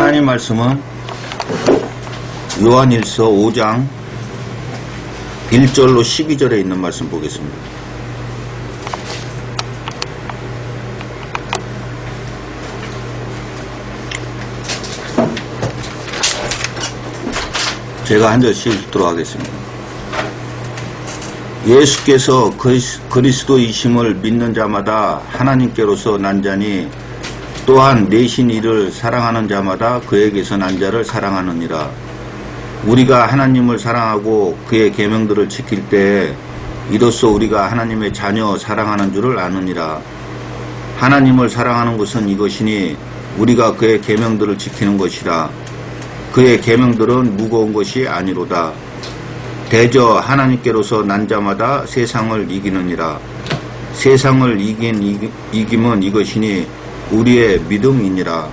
하나님 말씀은 요한일서 5장 1절로 12절에 있는 말씀 보겠습니다. 제가 한 절씩 읽도록 하겠습니다. 예수께서 그리스도이심을 믿는 자마다 하나님께로서 난 자니 또한 내신 이를 사랑하는 자마다 그에게서 난 자를 사랑하느니라. 우리가 하나님을 사랑하고 그의 계명들을 지킬 때에 이로써 우리가 하나님의 자녀 사랑하는 줄을 아느니라. 하나님을 사랑하는 것은 이것이니 우리가 그의 계명들을 지키는 것이라. 그의 계명들은 무거운 것이 아니로다. 대저 하나님께로서 난 자마다 세상을 이기느니라. 세상을 이김은 이것이니 우리의 믿음이니라.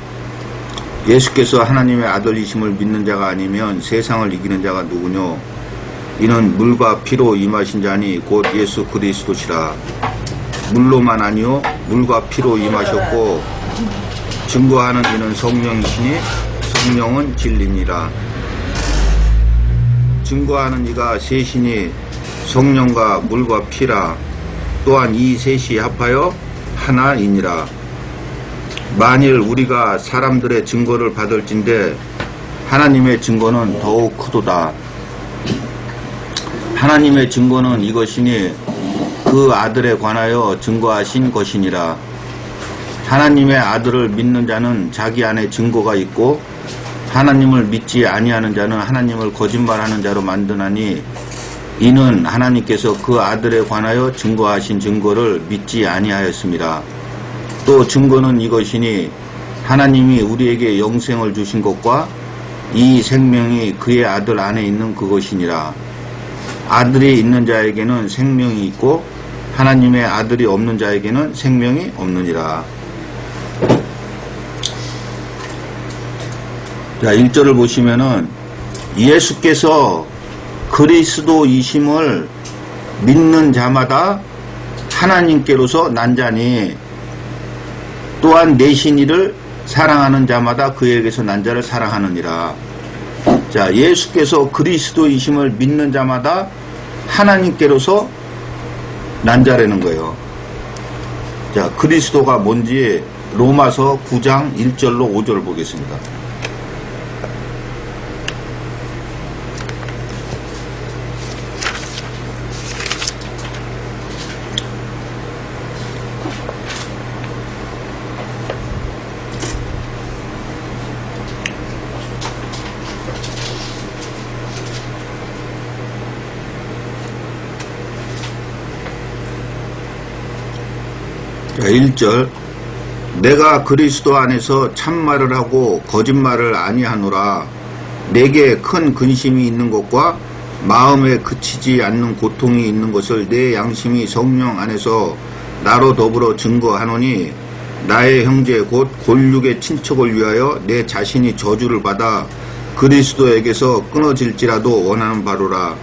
예수께서 하나님의 아들이심을 믿는 자가 아니면 세상을 이기는 자가 누구뇨? 이는 물과 피로 임하신 자니 곧 예수 그리스도시라. 물로만 아니요 물과 피로 임하셨고 증거하는 이는 성령이시니 성령은 진리니라. 증거하는 이가 셋이니 성령과 물과 피라. 또한 이 셋이 합하여 하나이니라. 만일 우리가 사람들의 증거를 받을진대 하나님의 증거는 더욱 크도다. 하나님의 증거는 이것이니 그 아들에 관하여 증거하신 것이니라. 하나님의 아들을 믿는 자는 자기 안에 증거가 있고 하나님을 믿지 아니하는 자는 하나님을 거짓말하는 자로 만드나니 이는 하나님께서 그 아들에 관하여 증거하신 증거를 믿지 아니하였습니다. 또 증거는 이것이니 하나님이 우리에게 영생을 주신 것과 이 생명이 그의 아들 안에 있는 그것이니라. 아들이 있는 자에게는 생명이 있고 하나님의 아들이 없는 자에게는 생명이 없느니라. 자, 1절을 보시면은 예수께서 그리스도이심을 믿는 자마다 하나님께로서 난 자니 또한 내신 이를 사랑하는 자마다 그에게서 난 자를 사랑하느니라. 자, 예수께서 그리스도이심을 믿는 자마다 하나님께로서 난 자라는 거예요. 자, 그리스도가 뭔지 로마서 9장 1절로 5절을 보겠습니다. 자, 1절 내가 그리스도 안에서 참말을 하고 거짓말을 아니하노라. 내게 큰 근심이 있는 것과 마음에 그치지 않는 고통이 있는 것을 내 양심이 성령 안에서 나로 더불어 증거하노니 나의 형제 곧 골육의 친척을 위하여 내 자신이 저주를 받아 그리스도에게서 끊어질지라도 원하는 바로라.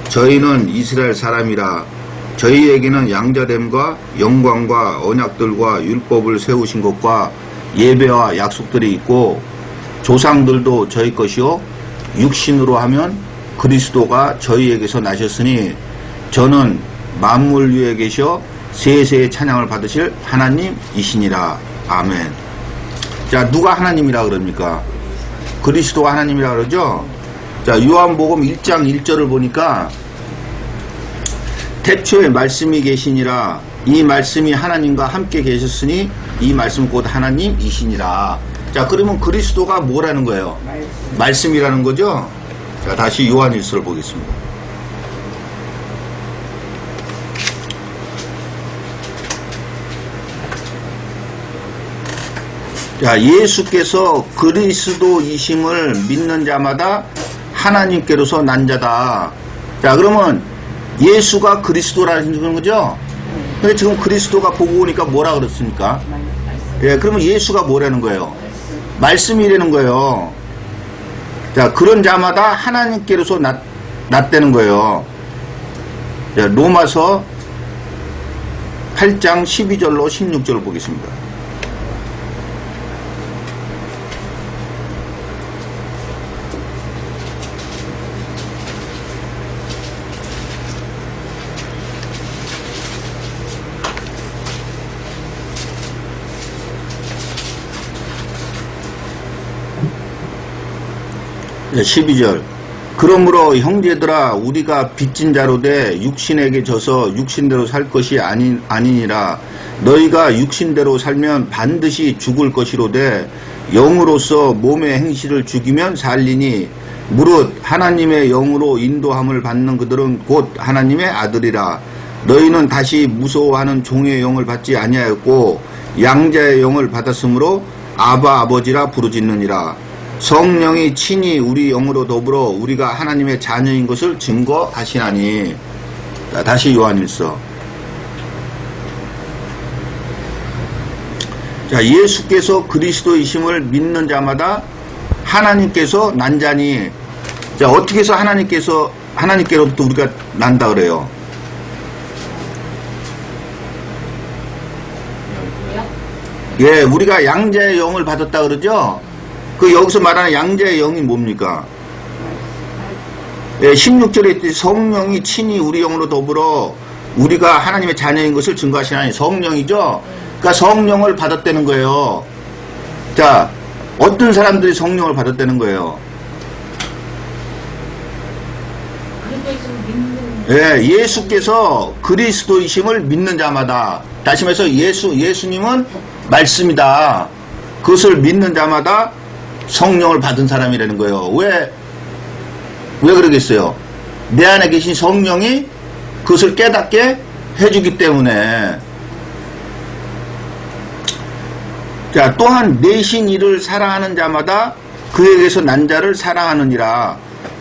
저희는 이스라엘 사람이라. 저희에게는 양자됨과 영광과 언약들과 율법을 세우신 것과 예배와 약속들이 있고 조상들도 저희 것이요 육신으로 하면 그리스도가 저희에게서 나셨으니 저는 만물 위에 계셔 세세의 찬양을 받으실 하나님이시니라. 아멘. 자, 누가 하나님이라 그럽니까? 그리스도가 하나님이라 그러죠? 자, 요한복음 1장 1절을 보니까 태초에 말씀이 계시니라. 이 말씀이 하나님과 함께 계셨으니 이 말씀 곧 하나님이시니라. 자, 그러면 그리스도가 뭐라는 거예요? 말씀이라는 거죠? 자, 다시 요한일서를 보겠습니다. 자, 예수께서 그리스도이심을 믿는 자마다 하나님께로서 난 자다. 자, 그러면 예수가 그리스도라는 거죠? 근데 지금 그리스도가 보고 오니까 뭐라 그랬습니까? 예, 그러면 예수가 뭐라는 거예요? 말씀이라는 거예요. 자, 그런 자마다 하나님께로서 났다는 거예요. 자, 로마서 8장 12절로 16절을 보겠습니다. 12절. 그러므로 형제들아 우리가 빚진 자로 돼 육신에게 져서 육신대로 살 것이 아니니라. 너희가 육신대로 살면 반드시 죽을 것이로되 영으로서 몸의 행실을 죽이면 살리니 무릇 하나님의 영으로 인도함을 받는 그들은 곧 하나님의 아들이라. 너희는 다시 무서워하는 종의 영을 받지 아니하였고 양자의 영을 받았으므로 아바 아버지라 부르짖느니라. 성령이 친히 우리 영으로 더불어 우리가 하나님의 자녀인 것을 증거하시나니. 자, 다시 요한일서. 자, 예수께서 그리스도이심을 믿는 자마다 하나님께서 난자니. 자, 어떻게 해서 하나님께로부터 우리가 난다 그래요? 예, 우리가 양자의 영을 받았다 그러죠? 그 여기서 말하는 양자의 영이 뭡니까? 예, 16절에 성령이 친히 우리 영으로 더불어 우리가 하나님의 자녀인 것을 증거하시나니. 성령이죠? 그러니까 성령을 받았다는 거예요. 자, 어떤 사람들이 성령을 받았다는 거예요? 예, 예수께서 그리스도이심을 믿는 자마다. 다시 말해서 예수님은 말씀이다. 그것을 믿는 자마다 성령을 받은 사람이라는 거예요. 왜 그러겠어요? 내 안에 계신 성령이 그것을 깨닫게 해주기 때문에. 자, 또한 내신 이를 사랑하는 자마다 그에게서 난 자를 사랑하느니라.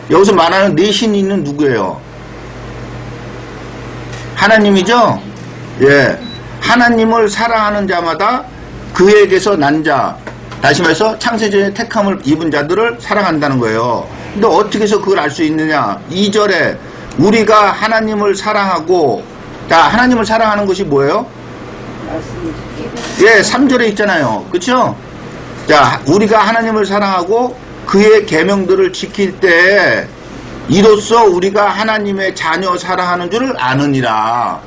여기서 말하는 내신 이는 누구예요? 하나님이죠? 예. 하나님을 사랑하는 자마다 그에게서 난 자. 다시 말해서 창세전에 택함을 입은 자들을 사랑한다는 거예요. 근데 어떻게 해서 그걸 알 수 있느냐? 2절에 우리가 하나님을 사랑하고. 자, 하나님을 사랑하는 것이 뭐예요? 예, 3절에 있잖아요. 그쵸? 자, 우리가 하나님을 사랑하고 그의 계명들을 지킬 때 이로써 우리가 하나님의 자녀 사랑하는 줄을 아느니라.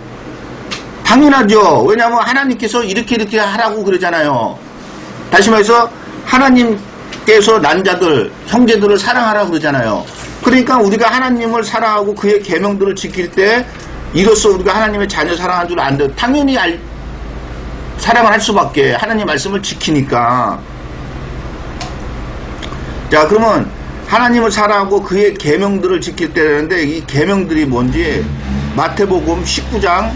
당연하죠. 왜냐하면 하나님께서 이렇게 하라고 그러잖아요. 다시 말해서 하나님께서 난 자들, 형제들을 사랑하라고 그러잖아요. 그러니까 우리가 하나님을 사랑하고 그의 계명들을 지킬 때 이로써 우리가 하나님의 자녀 사랑하는 줄 안다. 당연히 사랑을 할 수밖에. 하나님 말씀을 지키니까. 자, 그러면 하나님을 사랑하고 그의 계명들을 지킬 때라는데 이 계명들이 뭔지 마태복음 19장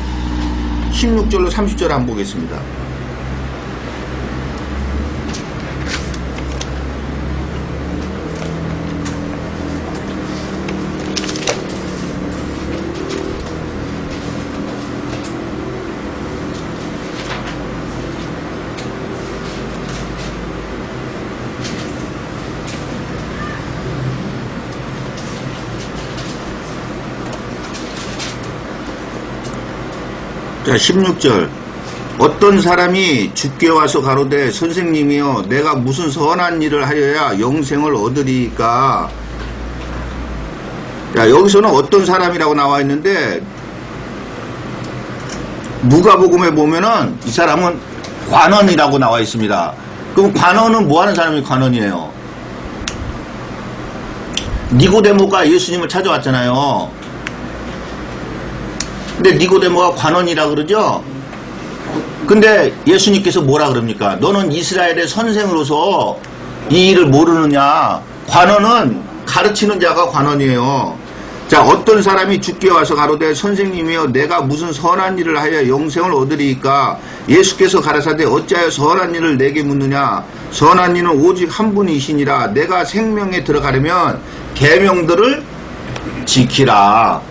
16절로 30절 한번 보겠습니다. 자, 16절. 어떤 사람이 주께 와서 가로되 선생님이여 내가 무슨 선한 일을 하여야 영생을 얻으리까. 자, 여기서는 어떤 사람이라고 나와 있는데 누가복음에 보면은 이 사람은 관원이라고 나와 있습니다. 그럼 관원은 뭐 하는 사람이 관원이에요? 니고데모가 예수님을 찾아왔잖아요. 근데 니고데모가 관원이라 그러죠? 근데 예수님께서 뭐라 그럽니까? 너는 이스라엘의 선생으로서 이 일을 모르느냐? 관원은 가르치는 자가 관원이에요. 자, 어떤 사람이 주께 와서 가로되 선생님이여 내가 무슨 선한 일을 하여 영생을 얻으리이까. 예수께서 가라사대 어찌하여 선한 일을 내게 묻느냐. 선한 이는 오직 한 분이시니라. 내가 생명에 들어가려면 계명들을 지키라.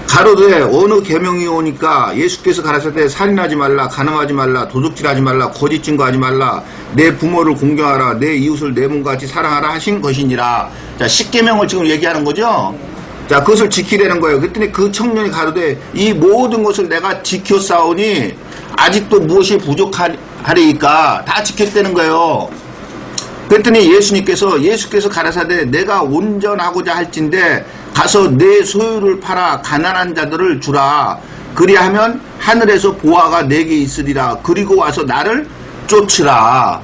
가로되 어느 계명이 오니까. 예수께서 가라사대 살인하지 말라, 간음하지 말라, 도둑질하지 말라, 거짓 증거하지 말라, 내 부모를 공경하라, 내 이웃을 내 몸같이 사랑하라 하신 것이니라. 자, 10계명을 지금 얘기하는 거죠. 자, 그것을 지키라는 거예요. 그랬더니 그 청년이 가로되 이 모든 것을 내가 지켰사오니 아직도 무엇이 부족하리이까. 다 지켰다는 거예요. 그랬더니 예수께서 가라사대 내가 온전하고자 할진대 가서 내 소유를 팔아 가난한 자들을 주라. 그리하면 하늘에서 보화가 내게 있으리라. 그리고 와서 나를 쫓으라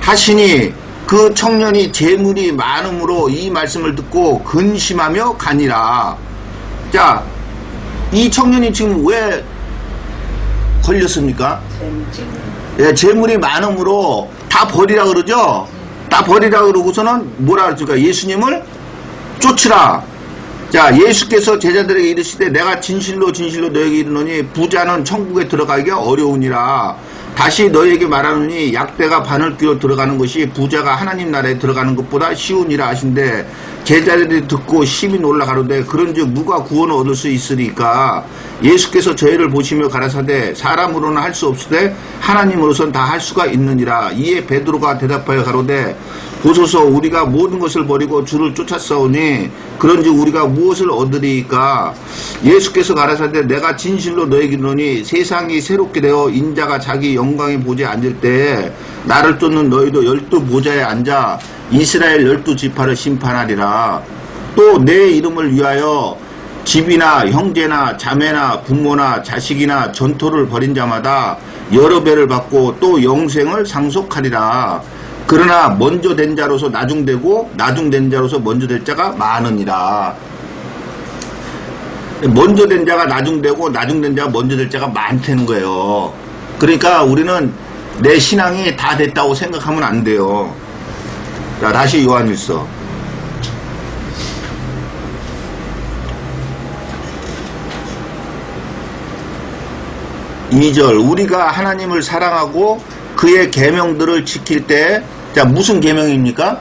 하시니 그 청년이 재물이 많음으로 이 말씀을 듣고 근심하며 가니라. 자, 이 청년이 지금 왜 걸렸습니까? 예, 재물이 많음으로 다 버리라 그러죠? 다 버리라 그러고서는 뭐라 그러니까 예수님을 쫓으라. 자, 예수께서 제자들에게 이르시되 내가 진실로 진실로 너에게 이르노니 부자는 천국에 들어가기가 어려우니라. 다시 너에게 말하노니 약대가 바늘귀로 들어가는 것이 부자가 하나님 나라에 들어가는 것보다 쉬우니라 하신데 제자들이 듣고 심히 놀라가로되 그런즉 누가 구원을 얻을 수 있으리까. 예수께서 저희를 보시며 가라사대 사람으로는 할 수 없으되 하나님으로선 다 할 수가 있느니라. 이에 베드로가 대답하여 가로되 보소서 우리가 모든 것을 버리고 주를 쫓았사오니 그런즉 우리가 무엇을 얻으리이까. 예수께서 가라사대 내가 진실로 너에게 이르노니 세상이 새롭게 되어 인자가 자기 영광의 보좌에 앉을 때에 나를 쫓는 너희도 12보좌에 앉아 이스라엘 12지파를 심판하리라. 또 내 이름을 위하여 집이나 형제나 자매나 부모나 자식이나 전토를 벌인 자마다 여러 배를 받고 또 영생을 상속하리라. 그러나 먼저 된 자로서 나중되고 나중된 자로서 먼저 될 자가 많으니라. 먼저 된 자가 나중되고 나중된 자가 먼저 될 자가 많다는 거예요. 그러니까 우리는 내 신앙이 다 됐다고 생각하면 안 돼요. 자, 다시 요한일서 2절 우리가 하나님을 사랑하고 그의 계명들을 지킬 때, 자, 무슨 계명입니까?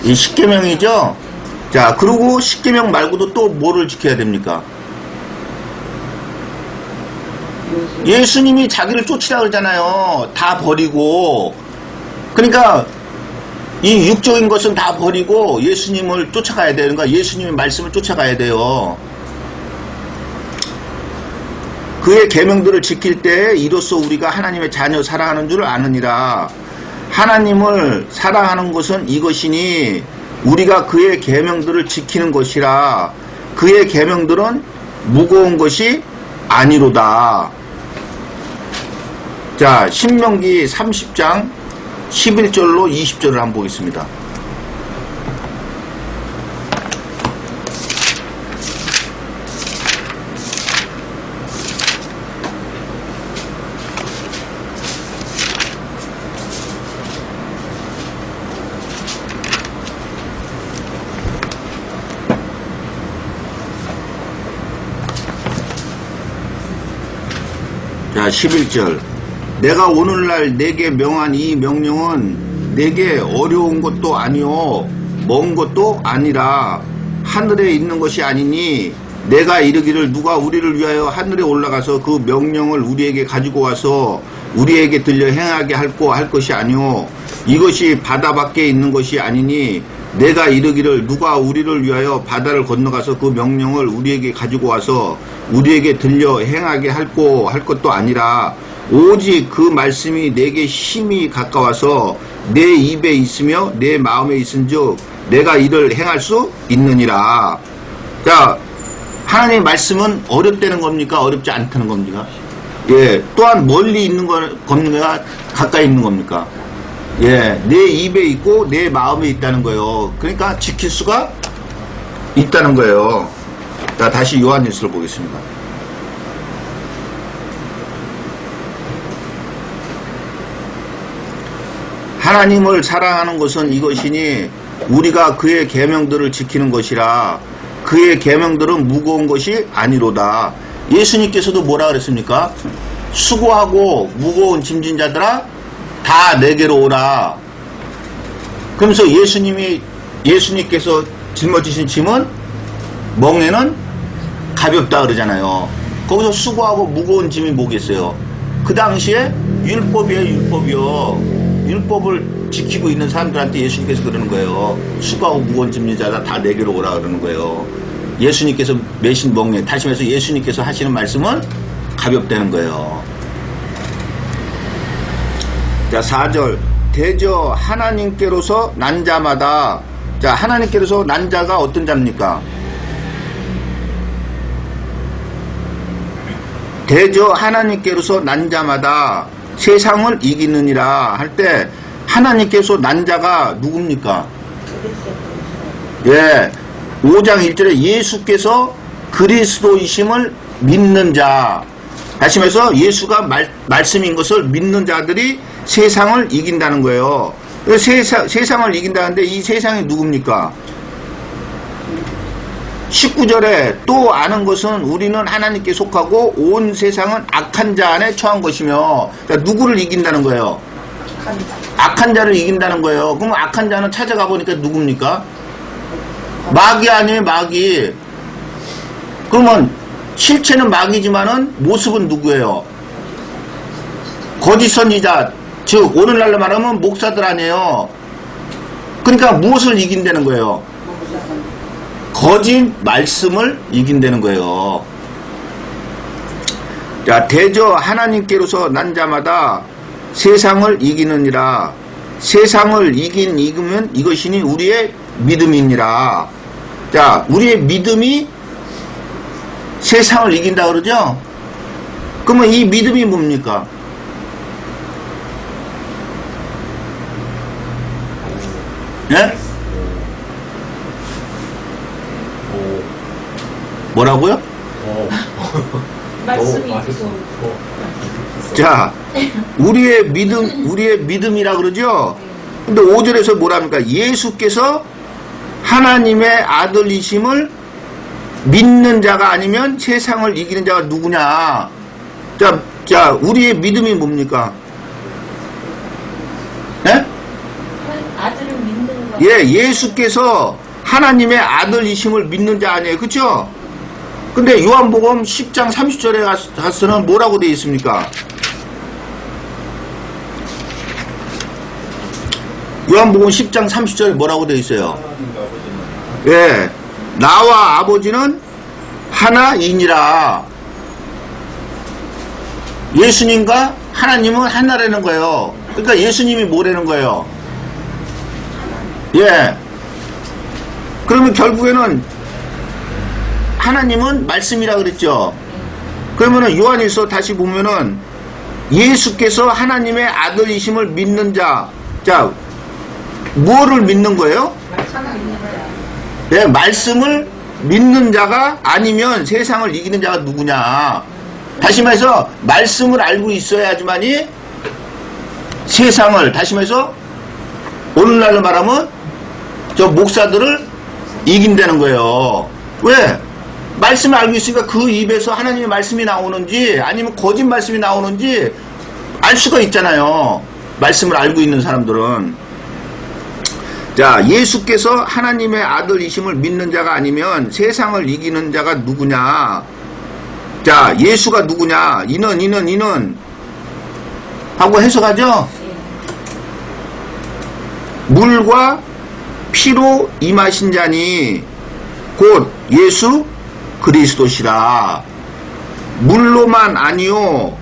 이 십계명이죠. 자, 그리고 십계명 말고도 또 뭐를 지켜야 됩니까? 예수님이 자기를 쫓으라 그러잖아요. 다 버리고. 그러니까 이 육적인 것은 다 버리고 예수님을 쫓아가야 되는 거야. 예수님의 말씀을 쫓아가야 돼요. 그의 계명들을 지킬 때 이로써 우리가 하나님의 자녀 사랑하는 줄 아느니라. 하나님을 사랑하는 것은 이것이니 우리가 그의 계명들을 지키는 것이라. 그의 계명들은 무거운 것이 아니로다. 자, 신명기 30장 11절로 20절을 한번 보겠습니다. 자, 11절 내가 오늘날 내게 명한 이 명령은 내게 어려운 것도 아니요 먼 것도 아니라 하늘에 있는 것이 아니니 내가 이르기를 누가 우리를 위하여 하늘에 올라가서 그 명령을 우리에게 가지고 와서 우리에게 들려 행하게 할 것이 아니요 이것이 바다 밖에 있는 것이 아니니 내가 이르기를 누가 우리를 위하여 바다를 건너가서 그 명령을 우리에게 가지고 와서 우리에게 들려 행하게 할 것도 아니라 오직 그 말씀이 내게 심히 가까워서 내 입에 있으며 내 마음에 있은즉 내가 이를 행할 수 있느니라. 자, 하나님의 말씀은 어렵다는 겁니까? 어렵지 않다는 겁니까? 예, 또한 멀리 있는 겁니까? 가까이 있는 겁니까? 예, 내 입에 있고 내 마음에 있다는 거예요. 그러니까 지킬 수가 있다는 거예요. 자, 다시 요한일서를 보겠습니다. 하나님을 사랑하는 것은 이것이니 우리가 그의 계명들을 지키는 것이라. 그의 계명들은 무거운 것이 아니로다. 예수님께서도 뭐라 그랬습니까? 수고하고 무거운 짐진 자들아 다 내게로 오라. 그러면서 예수님께서 짊어지신 짐은 멍에는 가볍다 그러잖아요. 거기서 수고하고 무거운 짐이 뭐겠어요? 그 당시에 율법이요. 율법을 지키고 있는 사람들한테 예수님께서 그러는 거예요. 수고하고 무거운 짐진 자라 다 내게로 오라 그러는 거예요. 예수님께서 매신 멍에, 다시 말해서 예수님께서 하시는 말씀은 가볍다는 거예요. 자, 4절 대저 하나님께로서 난 자마다. 자, 하나님께로서 난 자가 어떤 자입니까? 대저 하나님께로서 난 자마다 세상을 이기느니라 할 때 하나님께서 난 자가 누굽니까? 예, 5장 1절에 예수께서 그리스도이심을 믿는 자. 다시 말해서 예수가 말씀인 것을 믿는 자들이 세상을 이긴다는 거예요. 세상을 이긴다는데 이 세상이 누굽니까? 19절에 또 아는 것은 우리는 하나님께 속하고 온 세상은 악한 자 안에 처한 것이며, 그러니까 누구를 이긴다는 거예요? 악한 자를 이긴다는 거예요. 그럼 악한 자는 찾아가 보니까 누굽니까? 마귀 아니에요, 마귀. 그러면 실체는 마귀지만은 모습은 누구예요? 거짓 선지자, 즉 오늘날로 말하면 목사들 아니에요. 그러니까 무엇을 이긴다는 거예요? 거짓 말씀을 이긴다는 거예요. 자, 대저 하나님께로서 난 자마다 세상을 이기느니라. 세상을 이기면 이것이니 우리의 믿음이니라. 자, 우리의 믿음이 세상을 이긴다 그러죠? 그러면 이 믿음이 뭡니까? 예? 뭐라고요? 말씀이 자, 우리의 믿음이라 그러죠? 근데 5절에서 뭐랍니까? 예수께서 하나님의 아들이심을 믿는 자가 아니면 세상을 이기는 자가 누구냐? 자, 우리의 믿음이 뭡니까? 예? 아들을 믿는 거. 예, 예수께서 하나님의 아들이심을 믿는 자 아니에요. 그쵸? 근데 요한복음 10장 30절에 가서는 뭐라고 되어 있습니까? 요한복음 10장 30절에 뭐라고 되어 있어요? 예, 나와 아버지는 하나이니라. 예수님과 하나님은 하나라는 거예요. 그러니까 예수님이 뭐라는 거예요? 예. 그러면 결국에는 하나님은 말씀이라 그랬죠. 그러면은 요한일서 다시 보면은 예수께서 하나님의 아들이심을 믿는 자. 자, 뭐를 믿는 거예요? 네, 말씀을 믿는 자가 아니면 세상을 이기는 자가 누구냐. 다시 말해서 말씀을 알고 있어야지만이 세상을, 다시 말해서 오늘날로 말하면 저 목사들을 이긴다는 거예요. 왜? 말씀을 알고 있으니까 그 입에서 하나님의 말씀이 나오는지 아니면 거짓 말씀이 나오는지 알 수가 있잖아요. 말씀을 알고 있는 사람들은. 자, 예수께서 하나님의 아들이심을 믿는 자가 아니면 세상을 이기는 자가 누구냐. 자, 예수가 누구냐. 이는 하고 해석하죠. 물과 피로 임하신 자니 곧 예수 그리스도시라. 물로만 아니요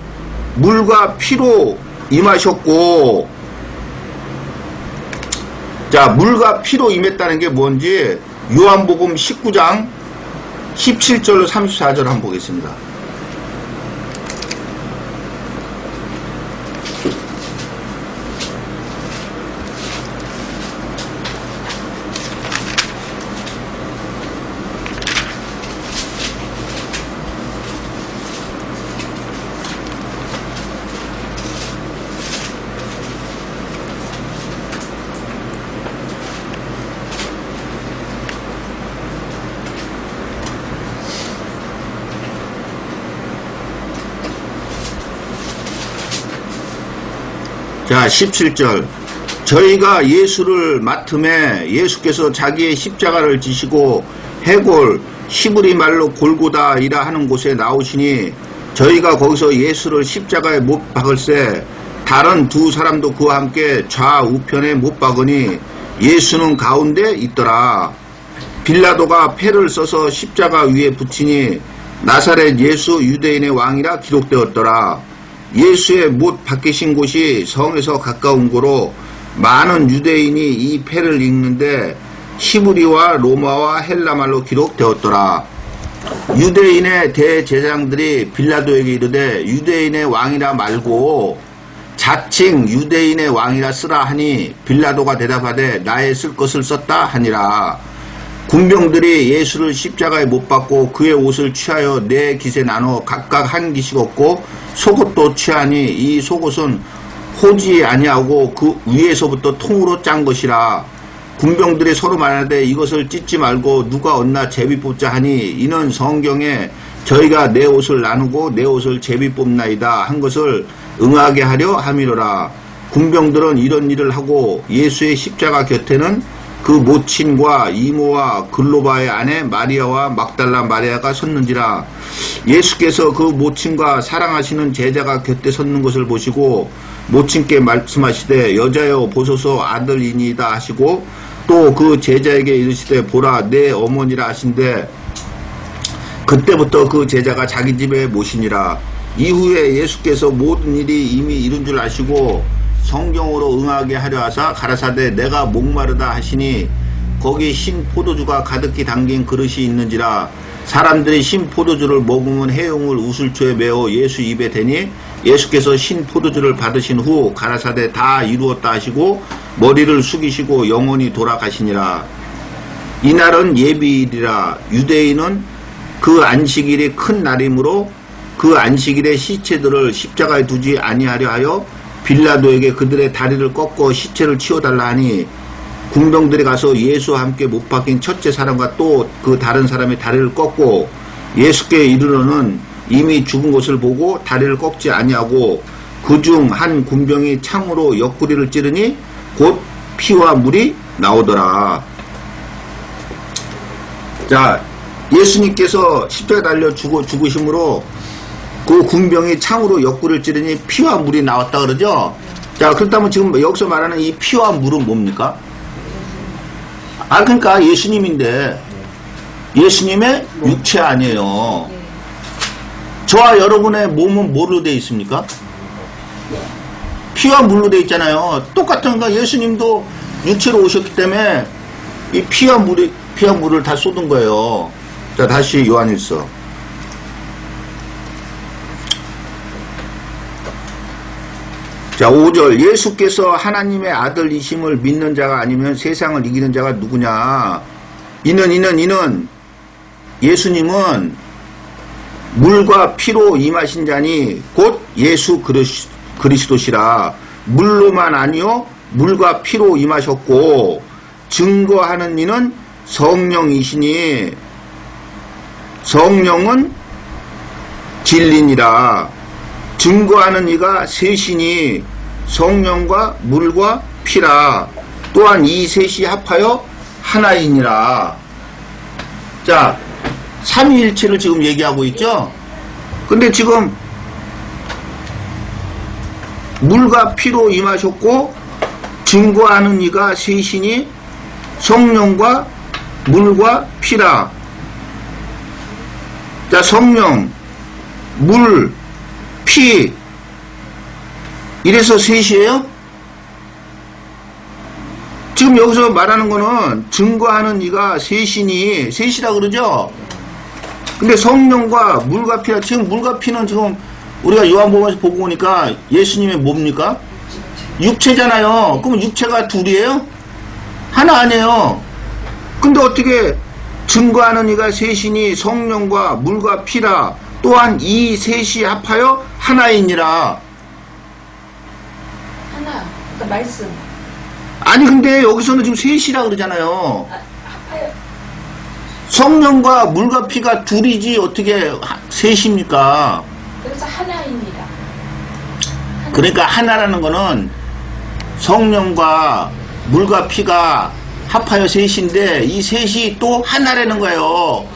물과 피로 임하셨고. 자, 물과 피로 임했다는 게 뭔지 요한복음 19장 17절로 34절 한번 보겠습니다. 자, 17절. 저희가 예수를 맡음에 예수께서 자기의 십자가를 지시고 해골 히브리 말로 골고다이라 하는 곳에 나오시니 저희가 거기서 예수를 십자가에 못 박을새 다른 두 사람도 그와 함께 좌우편에 못 박으니 예수는 가운데 있더라. 빌라도가 패를 써서 십자가 위에 붙이니 나사렛 예수 유대인의 왕이라 기록되었더라. 예수의 못 박히신 곳이 성에서 가까운 고로 많은 유대인이 이 패를 읽는데 히브리와 로마와 헬라말로 기록되었더라. 유대인의 대제사장들이 빌라도에게 이르되 유대인의 왕이라 말고 자칭 유대인의 왕이라 쓰라 하니 빌라도가 대답하되 나의 쓸 것을 썼다 하니라. 군병들이 예수를 십자가에 못 박고 그의 옷을 취하여 네 깃에 나눠 각각 한 깃이 걷고 속옷도 취하니 이 속옷은 호지 아니하고 그 위에서부터 통으로 짠 것이라. 군병들이 서로 말하되 이것을 찢지 말고 누가 얻나 제비 뽑자 하니 이는 성경에 저희가 내 옷을 나누고 내 옷을 제비 뽑나이다 한 것을 응하게 하려 함이로라. 군병들은 이런 일을 하고 예수의 십자가 곁에는 그 모친과 이모와 글로바의 아내 마리아와 막달라 마리아가 섰는지라. 예수께서 그 모친과 사랑하시는 제자가 곁에 섰는 것을 보시고 모친께 말씀하시되 여자여 보소서 아들이니이다 하시고 또 그 제자에게 이르시되 보라 내 어머니라 하신대 그때부터 그 제자가 자기 집에 모시니라. 이후에 예수께서 모든 일이 이미 이룬 줄 아시고 성경으로 응하게 하려 하사 가라사대 내가 목마르다 하시니 거기 신 포도주가 가득히 담긴 그릇이 있는지라. 사람들이 신 포도주를 먹으면 해용을 우슬초에 메어 예수 입에 대니 예수께서 신 포도주를 받으신 후 가라사대 다 이루었다 하시고 머리를 숙이시고 영원히 돌아가시니라. 이날은 예비일이라. 유대인은 그 안식일이 큰 날이므로 그 안식일에 시체들을 십자가에 두지 아니하려 하여 빌라도에게 그들의 다리를 꺾어 시체를 치워달라 하니 군병들이 가서 예수와 함께 못 박힌 첫째 사람과 또 그 다른 사람의 다리를 꺾고 예수께 이르러는 이미 죽은 것을 보고 다리를 꺾지 아니하고 그중 한 군병이 창으로 옆구리를 찌르니 곧 피와 물이 나오더라. 자, 예수님께서 십자가에 달려 죽으심으로 그 군병이 창으로 옆구리를 찌르니 피와 물이 나왔다 그러죠. 자, 그렇다면 지금 여기서 말하는 이 피와 물은 뭡니까? 그러니까 예수님인데 예수님의 육체 아니에요. 저와 여러분의 몸은 뭐로 되어 있습니까? 피와 물로 되어 있잖아요. 똑같은 거 예수님도 육체로 오셨기 때문에 이 피와 물을 다 쏟은 거예요. 자, 다시 요한일서. 자, 5절. 예수께서 하나님의 아들이심을 믿는 자가 아니면 세상을 이기는 자가 누구냐? 이는 예수님은 물과 피로 임하신 자니 곧 예수 그리스도시라. 물로만 아니요 물과 피로 임하셨고 증거하는 이는 성령이시니 성령은 진리니라. 증거하는 이가 셋이니 성령과 물과 피라. 또한 이 셋이 합하여 하나이니라. 자, 삼위일체를 지금 얘기하고 있죠. 근데 지금 물과 피로 임하셨고 증거하는 이가 셋이니 성령과 물과 피라. 자, 성령, 물, 피 이래서 셋이에요? 지금 여기서 말하는 거는 증거하는 이가 셋이라 그러죠? 근데 성령과 물과 피라. 지금 물과 피는 지금 우리가 요한복음에서 보고 오니까 예수님의 뭡니까? 육체잖아요. 그럼 육체가 둘이에요? 하나 아니에요. 근데 어떻게 증거하는 이가 셋이니 성령과 물과 피라. 또한 이 셋이 합하여 하나이니라. 하나. 그러니까 말씀. 아니 근데 여기서는 지금 셋이라 그러잖아요. 합하여. 성령과 물과 피가 둘이지 어떻게 셋입니까? 그래서 하나입니다. 하나. 그러니까 하나라는 거는 성령과 물과 피가 합하여 셋인데 이 셋이 또 하나라는 거예요.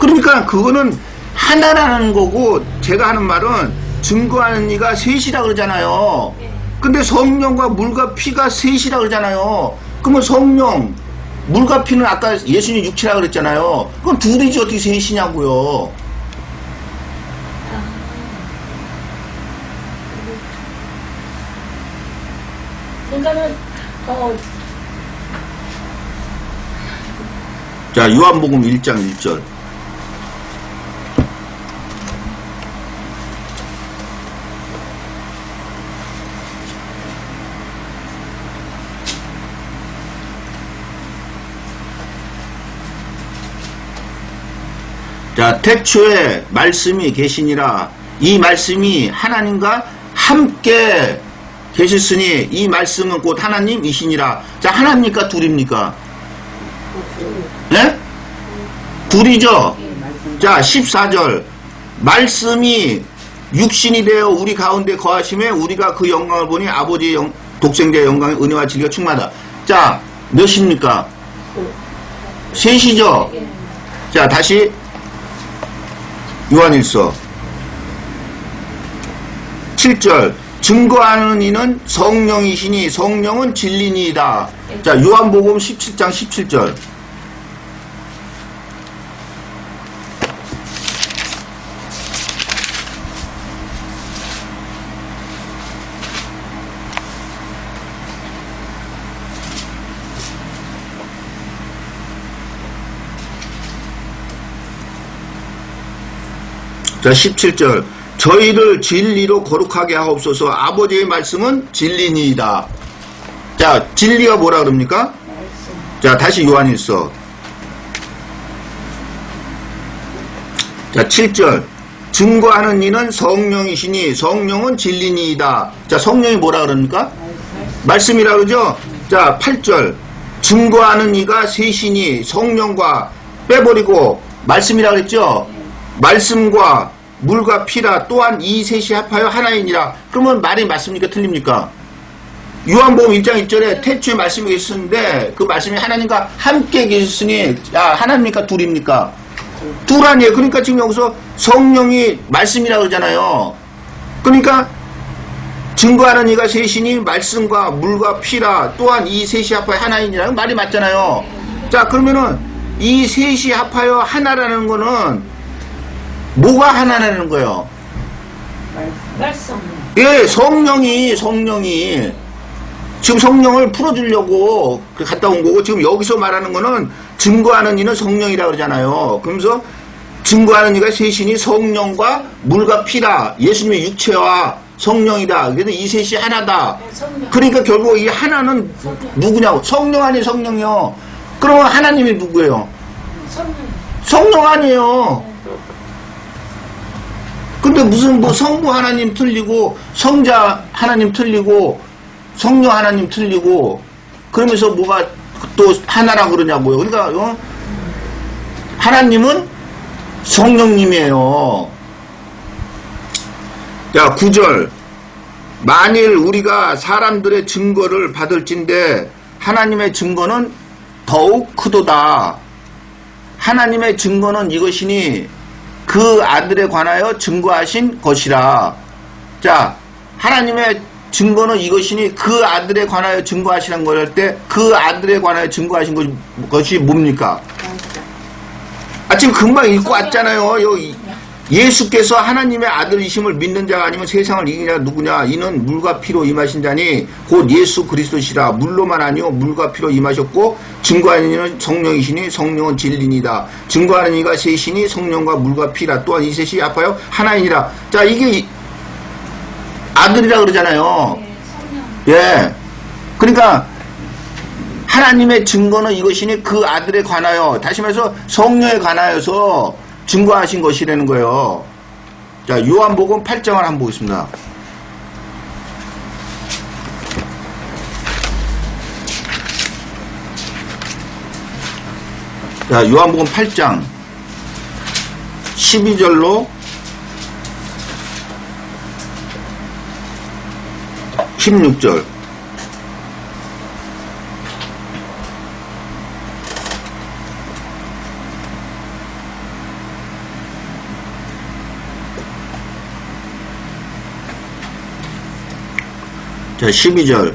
그러니까 그거는 하나라는 거고 제가 하는 말은 증거하는 이가 셋이라 그러잖아요. 근데 성령과 물과 피가 셋이라 그러잖아요. 그러면 성령, 물과 피는 아까 예수님 육체라 그랬잖아요. 그건 둘이지 어떻게 셋이냐고요. 그러니까는 자, 요한복음 1장 1절. 자, 태초에 말씀이 계시니라. 이 말씀이 하나님과 함께 계셨으니 이 말씀은 곧 하나님이시니라. 자, 하나입니까? 둘입니까? 네? 둘이죠? 자, 14절. 말씀이 육신이 되어 우리 가운데 거하심에 우리가 그 영광을 보니 아버지의 독생자의 영광의 은혜와 진리가 충만하다. 자, 몇입니까? 셋이죠? 자, 다시 요한일서 7절. 증거하는 이는 성령이시니 성령은 진리니이다. 자, 요한복음 17장 17절. 자, 17절. 저희를 진리로 거룩하게 하옵소서. 아버지의 말씀은 진리니이다. 자, 진리가 뭐라 그럽니까? 자, 다시 요한일서. 자, 7절. 증거하는 이는 성령이시니 성령은 진리니이다. 자, 성령이 뭐라 그럽니까? 말씀이라 그러죠? 자, 8절. 증거하는 이가 셋이니 성령과 빼버리고 말씀이라 그랬죠? 말씀과 물과 피라 또한 이 셋이 합하여 하나이니라. 그러면 말이 맞습니까? 틀립니까? 요한복음 1장 1절에 태초에 말씀이 계셨는데 그 말씀이 하나님과 함께 계셨으니 하나입니까? 둘입니까? 둘 아니에요. 그러니까 지금 여기서 성령이 말씀이라고 그러잖아요. 그러니까 증거하는 이가 셋이니 말씀과 물과 피라 또한 이 셋이 합하여 하나이니라는 말이 맞잖아요. 자, 그러면은 이 셋이 합하여 하나라는 거는 뭐가 하나라는 거예요? 말씀. 예, 성령이 지금 성령을 풀어주려고 갔다 온 거고, 지금 여기서 말하는 거는 증거하는 이는 성령이라고 그러잖아요. 그러면서 증거하는 이가 셋이니 성령과 물과 피라. 예수님의 육체와 성령이다. 그래서 이 셋이 하나다. 성령. 그러니까 결국 이 하나는 누구냐고. 성령 아니 성령이요. 그러면 하나님이 누구예요? 성령 아니에요. 근데 무슨 뭐 성부 하나님 틀리고 성자 하나님 틀리고 성령 하나님 틀리고 그러면서 뭐가 또 하나라고 그러냐고요. 그러니까 하나님은 성령님이에요. 자, 9절. 만일 우리가 사람들의 증거를 받을진대 하나님의 증거는 더욱 크도다. 하나님의 증거는 이것이니 그 아들에 관하여 증거하신 것이라. 자, 하나님의 증거는 이것이니 그 아들에 관하여 증거하시는 걸 할 때 그 아들에 관하여 증거하신 것이 뭡니까? 지금 금방 읽고 왔잖아요. 여기 예수께서 하나님의 아들이심을 믿는 자가 아니면 세상을 이기냐 누구냐. 이는 물과 피로 임하신 자니 곧 예수 그리스도시라. 물로만 아니요 물과 피로 임하셨고 증거하는 이는 성령이시니 성령은 진리니이다. 증거하는 이가 셋이니 성령과 물과 피라. 또한 이 셋이 합하여 하나이니라. 자, 이게 아들이라 그러잖아요. 예. 그러니까 하나님의 증거는 이것이니 그 아들에 관하여, 다시 말해서 성령에 관하여서 증거하신 것이라는 거예요. 자, 요한복음 8장을 한번 보겠습니다. 자, 요한복음 8장 12절로 16절. 자, 12절.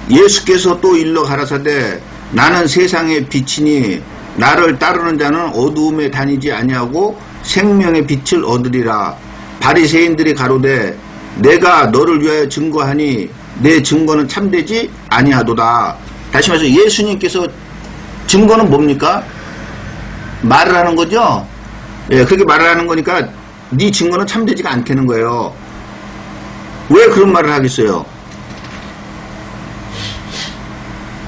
예수께서 또 일러 가라사대 나는 세상의 빛이니 나를 따르는 자는 어두움에 다니지 아니하고 생명의 빛을 얻으리라. 바리새인들이 가로되 내가 너를 위하여 증거하니 내 증거는 참되지 아니하도다. 다시 말해서 예수님께서 증거는 뭡니까? 말을 하는 거죠? 예, 그렇게 말을 하는 거니까 네 증거는 참되지가 않다는 거예요. 왜 그런 말을 하겠어요?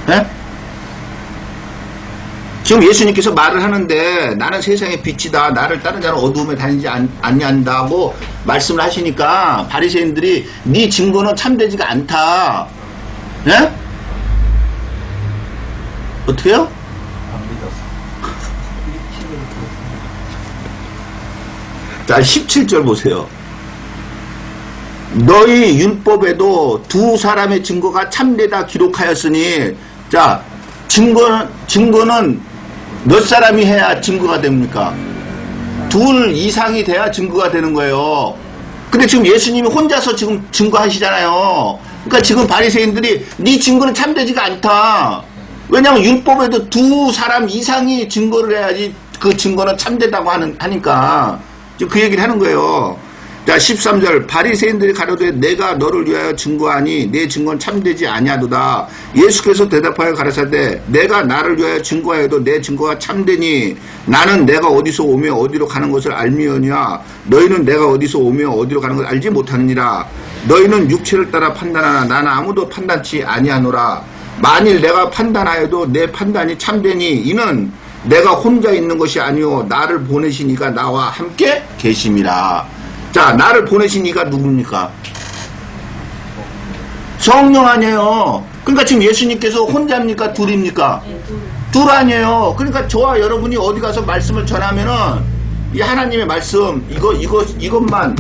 예? 지금 예수님께서 말을 하는데 나는 세상의 빛이다. 나를 다른 자는 어두움에 다니지 않는다고 말씀을 하시니까 바리새인들이 네 증거는 참되지가 않다. 예? 어떻게요? 안 믿었어. 자, 17절 보세요. 너희 율법에도 두 사람의 증거가 참되다 기록하였으니, 자, 증거는 몇 사람이 해야 증거가 됩니까? 둘 이상이 돼야 증거가 되는 거예요. 근데 지금 예수님이 혼자서 지금 증거하시잖아요. 그러니까 지금 바리새인들이 네 증거는 참되지가 않다. 왜냐하면 율법에도 두 사람 이상이 증거를 해야지 그 증거는 참되다고 하니까 지금 그 얘기를 하는 거예요. 자, 13절 바리새인들이 가로되 내가 너를 위하여 증거하니 내 증거는 참되지 아니하도다. 예수께서 대답하여 가라사대 내가 나를 위하여 증거하여도 내 증거가 참되니 나는 내가 어디서 오며 어디로 가는 것을 알미오니와 너희는 내가 어디서 오며 어디로 가는 것을 알지 못하느니라. 너희는 육체를 따라 판단하나 나는 아무도 판단치 아니하노라. 만일 내가 판단하여도 내 판단이 참되니 이는 내가 혼자 있는 것이 아니오 나를 보내신 이가 나와 함께 계심이라. 자, 나를 보내신 이가 누굽니까? 성령 아니에요. 그러니까 지금 예수님께서 혼자입니까? 둘입니까? 둘 아니에요. 그러니까 저와 여러분이 어디 가서 말씀을 전하면은 이 하나님의 말씀 이것만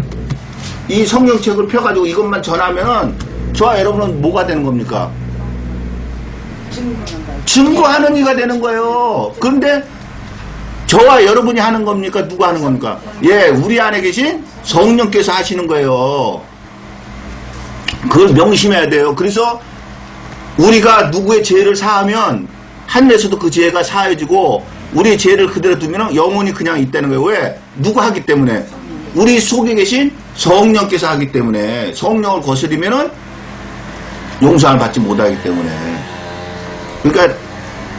이 성경책을 펴가지고 이것만 전하면은 저와 여러분은 뭐가 되는 겁니까? 증거하는 이가 되는 거예요. 그런데 저와 여러분이 하는 겁니까? 누가 하는 겁니까? 예, 우리 안에 계신 성령께서 하시는 거예요. 그걸 명심해야 돼요. 그래서 우리가 누구의 죄를 사하면 하늘에서도 그 죄가 사해지고 우리의 죄를 그대로 두면 영원히 그냥 있다는 거예요. 왜? 누가 하기 때문에? 우리 속에 계신 성령께서 하기 때문에. 성령을 거스리면은 용서를 받지 못하기 때문에. 그러니까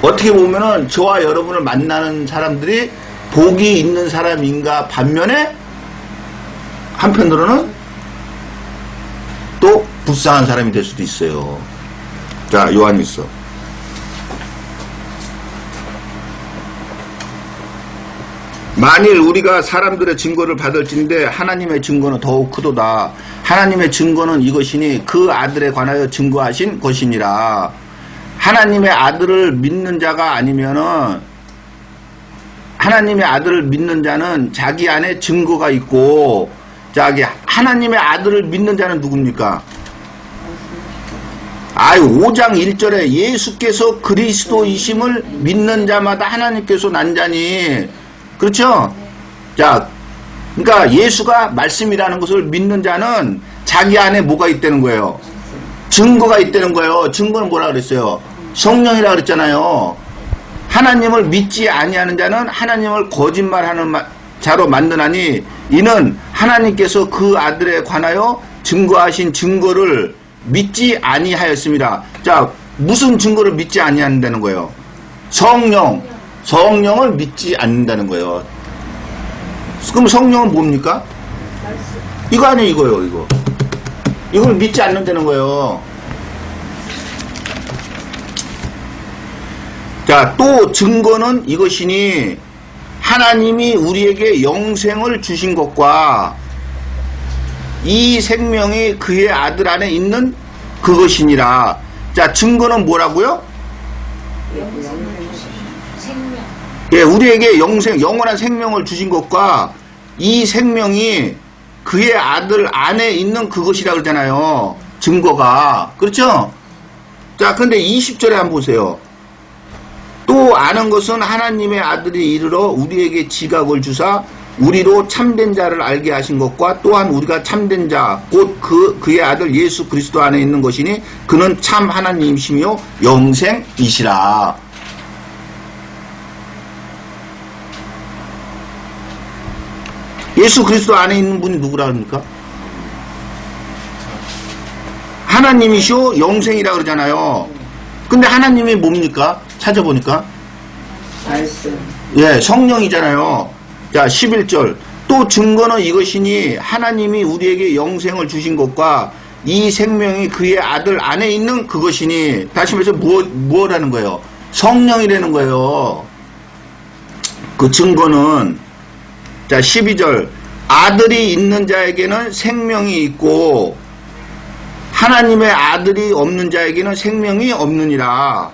어떻게 보면은 저와 여러분을 만나는 사람들이 복이 있는 사람인가 반면에 한편으로는 또 불쌍한 사람이 될 수도 있어요. 자, 요한일서. 만일 우리가 사람들의 증거를 받을진대 하나님의 증거는 더욱 크도다. 하나님의 증거는 이것이니 그 아들에 관하여 증거하신 것이니라. 하나님의 아들을 믿는 자가 아니면은 하나님의 아들을 믿는 자는 자기 안에 증거가 있고 자기 하나님의 아들을 믿는 자는 누굽니까? 5장 1절에 예수께서 그리스도이심을 믿는 자마다 하나님께서 난 자니 그렇죠? 자, 그러니까 예수가 말씀이라는 것을 믿는 자는 자기 안에 뭐가 있다는 거예요? 증거가 있다는 거예요. 증거는 뭐라 그랬어요? 성령이라 그랬잖아요. 하나님을 믿지 아니하는 자는 하나님을 거짓말하는 자로 만드나니 이는 하나님께서 그 아들에 관하여 증거하신 증거를 믿지 아니하였습니다. 자, 무슨 증거를 믿지 아니한다는 거예요? 성령을 믿지 않는다는 거예요. 그럼 성령은 뭡니까? 이거 아니에요, 이거요. 이걸 믿지 않는다는 거예요. 자, 또 증거는 이것이니 하나님이 우리에게 영생을 주신 것과 이 생명이 그의 아들 안에 있는 그것이니라. 자, 증거는 뭐라고요? 생명. 예, 우리에게 영원한 생명을 주신 것과 이 생명이 그의 아들 안에 있는 그것이라 그러잖아요. 증거가. 그렇죠? 자, 근데 20절에 한번 보세요. 또 아는 것은 하나님의 아들이 이르러 우리에게 지각을 주사 우리로 참된 자를 알게 하신 것과 또한 우리가 참된 자 곧 그의 아들 예수 그리스도 안에 있는 것이니 그는 참 하나님이시며 영생이시라. 예수 그리스도 안에 있는 분이 누구라 그럽니까? 하나님이시오 영생이라 그러잖아요. 근데 하나님이 뭡니까? 찾아보니까 말씀. 예, 성령이잖아요. 자, 11절. 또 증거는 이것이니 하나님이 우리에게 영생을 주신 것과 이 생명이 그의 아들 안에 있는 그것이니 다시 말해서 무엇하는 거예요? 성령이라는 거예요. 그 증거는 자 12절 아들이 있는 자에게는 생명이 있고 하나님의 아들이 없는 자에게는 생명이 없느니라.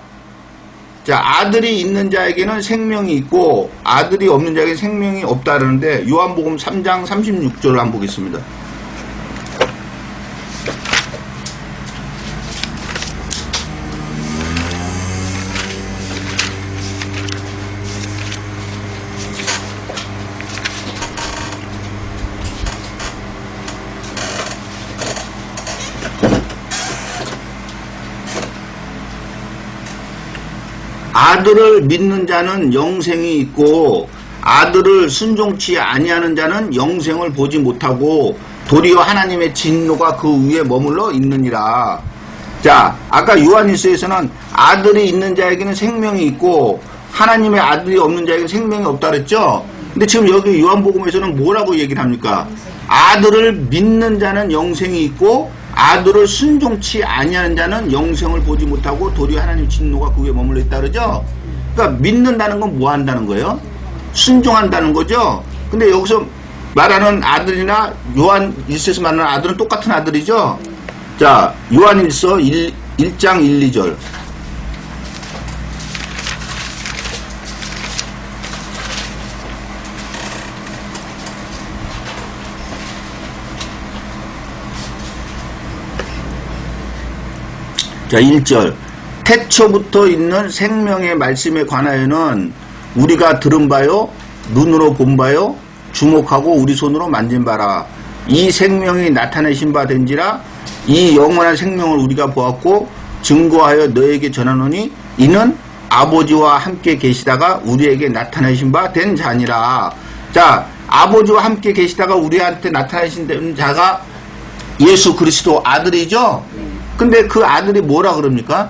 자 아들이 있는 자에게는 생명이 있고 아들이 없는 자에게는 생명이 없다라는데 요한복음 3장 36절을 한번 보겠습니다. 아들을 믿는 자는 영생이 있고 아들을 순종치 아니하는 자는 영생을 보지 못하고 도리어 하나님의 진노가 그 위에 머물러 있느니라. 자 아까 요한일서에서는 아들이 있는 자에게는 생명이 있고 하나님의 아들이 없는 자에게는 생명이 없다 그랬죠. 근데 지금 여기 요한복음에서는 뭐라고 얘기를 합니까? 아들을 믿는 자는 영생이 있고 아들을 순종치 아니하는 자는 영생을 보지 못하고 도리어 하나님 진노가 그 위에 머물러 있다 그러죠. 그러니까 믿는다는 건 뭐 한다는 거예요? 순종한다는 거죠. 근데 여기서 말하는 아들이나 요한일서에서 말하는 아들은 똑같은 아들이죠. 자 요한일서 1장 1, 2절 자 1절 태초부터 있는 생명의 말씀에 관하여는 우리가 들은 바요 눈으로 본 바요 주목하고 우리 손으로 만진 바라. 이 생명이 나타내신 바 된지라. 이 영원한 생명을 우리가 보았고 증거하여 너에게 전하노니 이는 아버지와 함께 계시다가 우리에게 나타내신 바 된 자니라. 자 아버지와 함께 계시다가 우리한테 나타내신 자가 예수 그리스도 아들이죠. 근데 그 아들이 뭐라 그럽니까?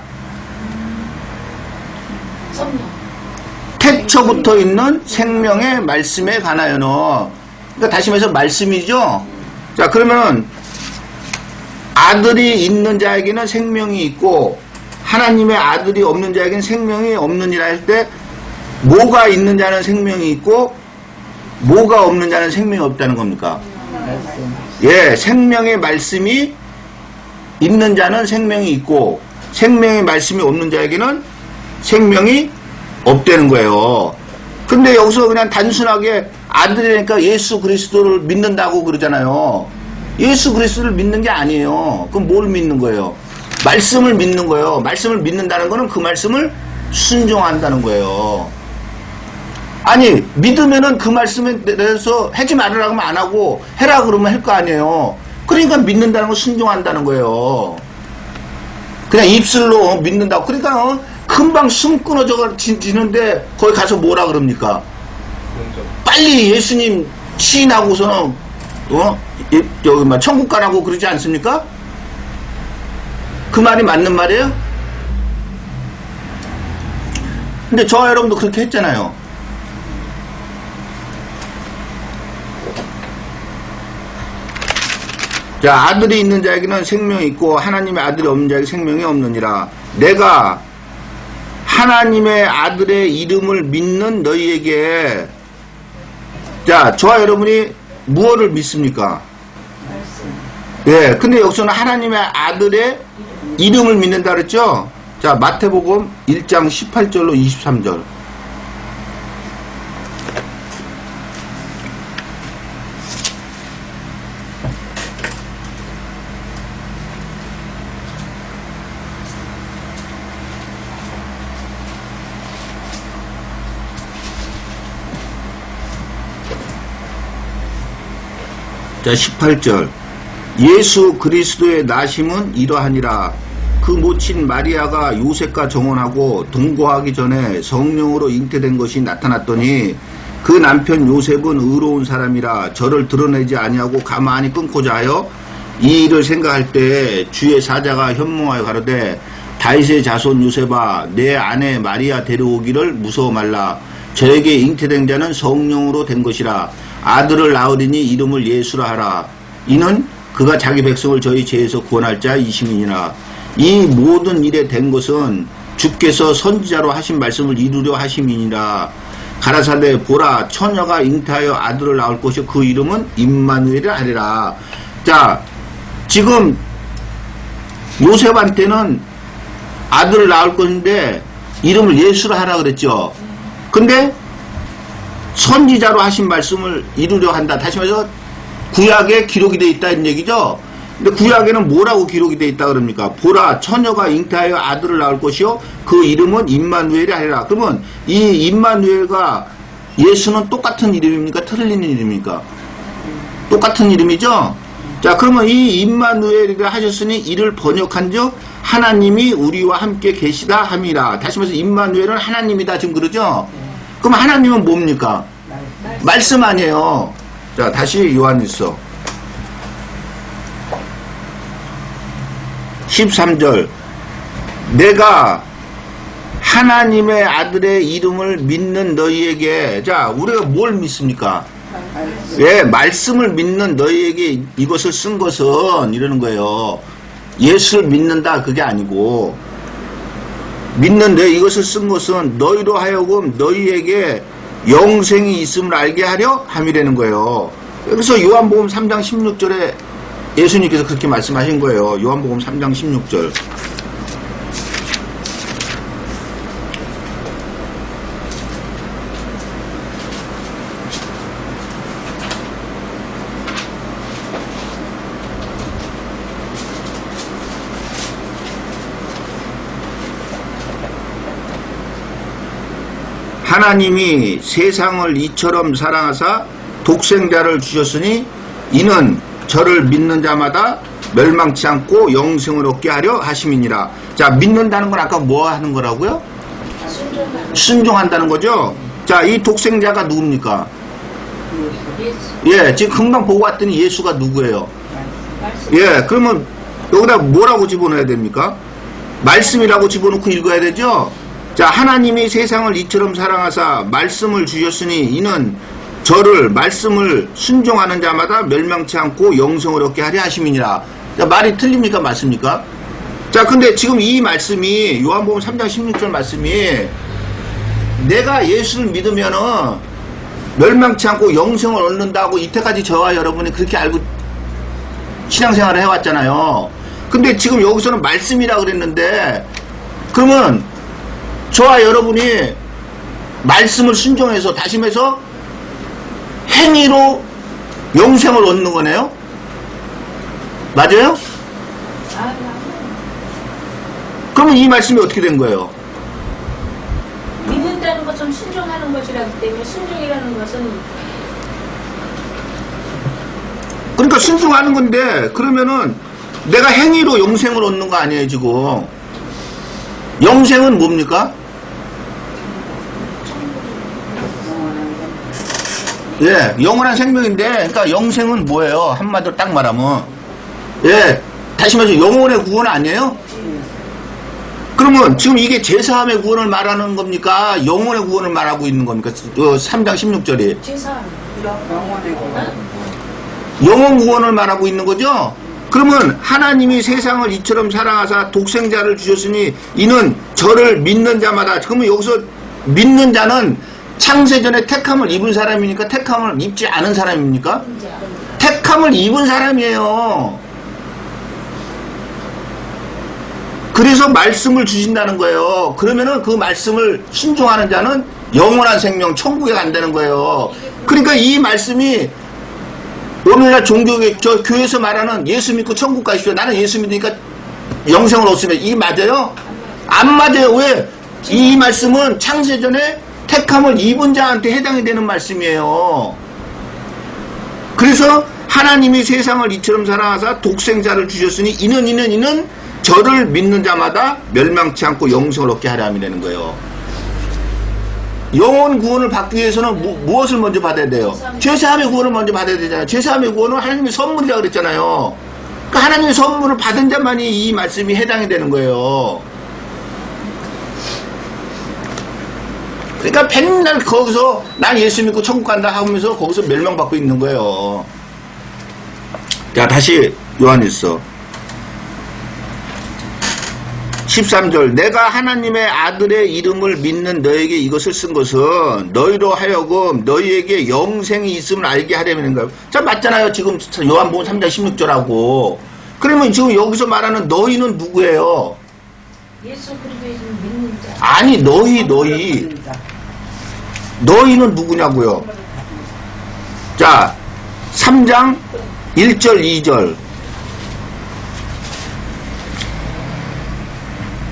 성령. 태초부터 있는 생명의 말씀에 관하여는, 그러니까 다시 말해서 말씀이죠. 자 그러면은 아들이 있는 자에게는 생명이 있고 하나님의 아들이 없는 자에게는 생명이 없느니라 할 때 뭐가 있는 자는 생명이 있고 뭐가 없는 자는 생명이 없다는 겁니까? 예, 생명의 말씀이 있는 자는 생명이 있고 생명의 말씀이 없는 자에게는 생명이 없다는 거예요. 근데 여기서 그냥 단순하게 아들이니까 예수 그리스도를 믿는다고 그러잖아요. 예수 그리스도를 믿는 게 아니에요. 그럼 뭘 믿는 거예요? 말씀을 믿는 거예요. 말씀을 믿는다는 거는 그 말씀을 순종한다는 거예요. 아니 믿으면은 그 말씀에 대해서 하지 말으라 하면 안 하고 해라 그러면 할 거 아니에요. 그러니까 믿는다는 건 순종한다는 거예요. 그냥 입술로 믿는다고. 그러니까 금방 숨 끊어져 지는데 거기 가서 뭐라 그럽니까? 빨리 예수님 시인하고서는 여기 막 천국 가라고 그러지 않습니까? 그 말이 맞는 말이에요? 근데 저 여러분도 그렇게 했잖아요. 자 아들이 있는 자에게는 생명이 있고 하나님의 아들이 없는 자에게 생명이 없느니라. 내가 하나님의 아들의 이름을 믿는 너희에게, 자 저와 여러분이 무엇을 믿습니까? 예, 근데 여기서는 하나님의 아들의 이름을 믿는다 그랬죠? 자 마태복음 1장 18절로 23절 자 18절 예수 그리스도의 나심은 이러하니라. 그 모친 마리아가 요셉과 정혼하고 동거하기 전에 성령으로 잉태된 것이 나타났더니 그 남편 요셉은 의로운 사람이라 저를 드러내지 아니하고 가만히 끊고자 하여 이 일을 생각할 때 주의 사자가 현몽하여 가로되 다윗의 자손 요셉아 내 아내 마리아 데려오기를 무서워 말라. 저에게 잉태된 자는 성령으로 된 것이라. 아들을 낳으리니 이름을 예수라 하라. 이는 그가 자기 백성을 저희 죄에서 구원할 자 이심이니라. 이 모든 일에 된 것은 주께서 선지자로 하신 말씀을 이루려 하심이니라. 가라사대 보라 처녀가 잉태하여 아들을 낳을 것이요 그 이름은 임마누엘이라 하리라. 자, 지금 요셉한테는 아들을 낳을 것인데 이름을 예수라 하라 그랬죠. 근데 선지자로 하신 말씀을 이루려 한다. 다시 말해서 구약에 기록이 되어 있다는 얘기죠. 근데 구약에는 뭐라고 기록이 되어 있다 그럽니까? 보라 처녀가 잉태하여 아들을 낳을 것이요 그 이름은 임마누엘이 하리라. 그러면 이 임마누엘과 예수는 똑같은 이름입니까? 틀린 이름입니까? 똑같은 이름이죠. 자, 그러면 이 임마누엘이라 하셨으니 이를 번역한즉 하나님이 우리와 함께 계시다 함이라. 다시 말해서 임마누엘은 하나님이다 지금 그러죠. 그럼 하나님은 뭡니까? 말씀 아니에요. 자, 다시 요한일서 13절 내가 하나님의 아들의 이름을 믿는 너희에게, 자, 우리가 뭘 믿습니까? 예, 말씀을 믿는 너희에게 이것을 쓴 것은 이러는 거예요. 예수를 믿는다 그게 아니고 믿는데 이것을 쓴 것은 너희로 하여금 너희에게 영생이 있음을 알게 하려 함이라는 거예요. 그래서 요한복음 3장 16절에 예수님께서 그렇게 말씀하신 거예요. 요한복음 3장 16절. 하나님이 세상을 이처럼 사랑하사 독생자를 주셨으니 이는 저를 믿는 자마다 멸망치 않고 영생을 얻게 하려 하심이니라. 자, 믿는다는 건 아까 뭐 하는 거라고요? 순종한다는 거죠. 자, 이 독생자가 누굽니까? 예, 지금 금방 보고 왔더니 예수가 누구예요? 예, 그러면 여기다 뭐라고 집어넣어야 됩니까? 말씀이라고 집어넣고 읽어야 되죠. 자, 하나님이 세상을 이처럼 사랑하사 말씀을 주셨으니 이는 저를 말씀을 순종하는 자마다 멸망치 않고 영생을 얻게 하려 하심이니라. 자, 말이 틀립니까? 맞습니까? 자, 근데 지금 이 말씀이 요한복음 3장 16절 말씀이 내가 예수를 믿으면은 멸망치 않고 영생을 얻는다고 이때까지 저와 여러분이 그렇게 알고 신앙생활을 해왔잖아요. 근데 지금 여기서는 말씀이라 그랬는데 그러면 저와 여러분이 말씀을 순종해서 다시 말해서 행위로 영생을 얻는 거네요? 맞아요? 그러면 이 말씀이 어떻게 된 거예요? 믿는다는 것은 순종하는 것이라기 때문에 순종이라는 것은 그러니까 순종하는 건데 그러면은 내가 행위로 영생을 얻는 거 아니에요 지금. 영생은 뭡니까? 예, 영원한 생명인데, 그러니까 영생은 뭐예요? 한마디로 딱 말하면. 예, 다시 말해서 영혼의 구원 아니에요? 그러면 지금 이게 제사함의 구원을 말하는 겁니까? 영혼의 구원을 말하고 있는 겁니까? 3장 16절이. 제사 영혼 구원을 말하고 있는 거죠? 그러면 하나님이 세상을 이처럼 사랑하사 독생자를 주셨으니 이는 저를 믿는 자마다. 그러면 여기서 믿는 자는 창세전에 택함을 입은 사람이니까 택함을 입지 않은 사람입니까? 택함을 입은 사람이에요. 그래서 말씀을 주신다는 거예요. 그러면은 그 말씀을 순종하는 자는 영원한 생명 천국에 간다는 거예요. 그러니까 이 말씀이 오늘날 종교계 저 교회에서 말하는 예수 믿고 천국 가십시오. 나는 예수 믿으니까 영생을 얻으면 이 맞아요? 안 맞아요. 왜? 이 말씀은 창세전에 택함을 입은 자한테 해당이 되는 말씀이에요. 그래서 하나님이 세상을 이처럼 사랑하사 독생자를 주셨으니 이는 저를 믿는 자마다 멸망치 않고 영생을 얻게 하려 함이라는 거예요. 영혼 구원을 받기 위해서는 무엇을 먼저 받아야 돼요? 죄사함의 구원을 먼저 받아야 되잖아요. 죄사함의 구원은 하나님의 선물이라고 그랬잖아요. 그러니까 하나님의 선물을 받은 자만이 이 말씀이 해당이 되는 거예요. 그러니까 맨날 거기서 난 예수 믿고 천국 간다 하면서 거기서 멸망받고 있는 거예요. 자, 다시 요한일서 13절 내가 하나님의 아들의 이름을 믿는 너에게 이것을 쓴 것은 너희로 하여금 너희에게 영생이 있음을 알게 하려는 거예요. 자, 맞잖아요. 지금 요한복음 3장 16절하고. 그러면 지금 여기서 말하는 너희는 누구예요? 예수 그리스도의 믿는 자. 아니 너희는 누구냐고요? 자, 3장 1절 2절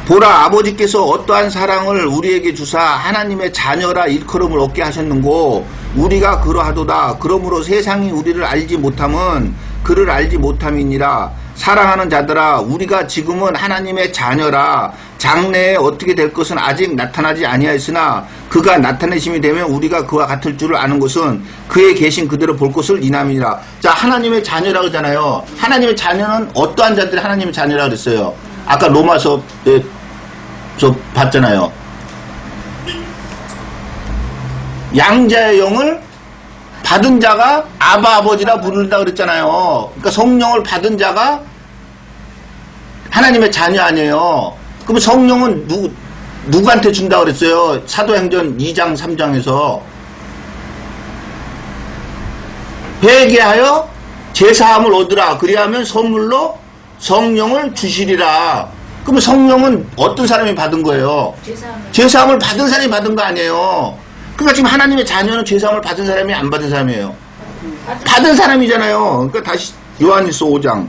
보라 아버지께서 어떠한 사랑을 우리에게 주사 하나님의 자녀라 일컬음을 얻게 하셨는고 우리가 그러하도다. 그러므로 세상이 우리를 알지 못함은 그를 알지 못함이니라. 사랑하는 자들아 우리가 지금은 하나님의 자녀라. 장래에 어떻게 될 것은 아직 나타나지 아니하였으나 그가 나타내심이 되면 우리가 그와 같을 줄을 아는 것은 그의 계신 그대로 볼 것을 이남이니라. 자, 하나님의 자녀라고 하잖아요. 하나님의 자녀는 어떠한 자들이 하나님의 자녀라고 그랬어요? 아까 로마서 때 저 봤잖아요. 양자의 영을 받은 자가 아바 아버지라 부른다 그랬잖아요. 그러니까 성령을 받은 자가 하나님의 자녀 아니에요. 그럼 성령은 누구한테 준다 그랬어요? 사도행전 2장 3장에서 회개하여 제사함을 얻으라. 그리하면 선물로 성령을 주시리라. 그럼 성령은 어떤 사람이 받은 거예요? 죄사함을 받은 사람이 받은 거 아니에요. 그러니까 지금 하나님의 자녀는 죄사함을 받은 사람이 안 받은 사람이에요. 받은 사람이잖아요. 그러니까 다시 요한일서 5장